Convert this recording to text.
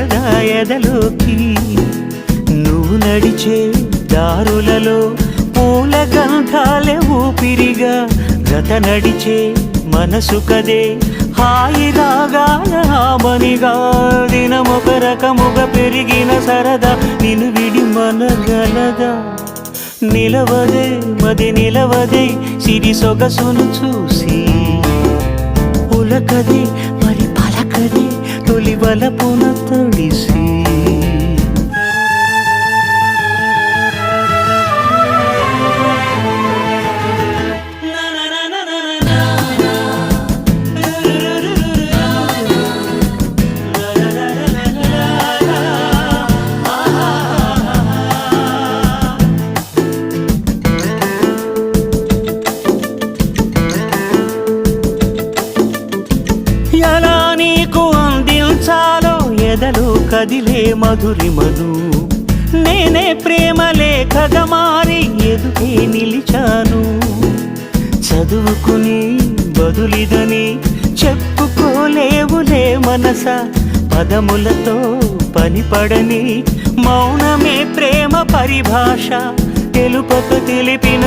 సరదా ఎదలోకి నువ్వు నడిచే దారులలో పూల గంధాలే ఊపిరిగా గత నడిచే మనసు కదే హాయి రాగాల హామనిగా దినమొక రకముగా పెరిగిన సరదా నిన్ను విడి మనగలదా నిలవదే మది నిలవదే సిరి సొగసును చూసి పులకదే మరి పలకదే తొలి వలపున తడిసి ఎలా నీకు అందించాలో ఎదలో కదిలే మధురిమను నేనే ప్రేమ లేఖగా మారి ఎదుటే నిలిచాను చదువుకుని బదులిదని చెప్పుకోలేవులే మనస పదములతో పనిపడని మౌనమే ప్రేమ పరిభాష తెలుపక తెలిపిన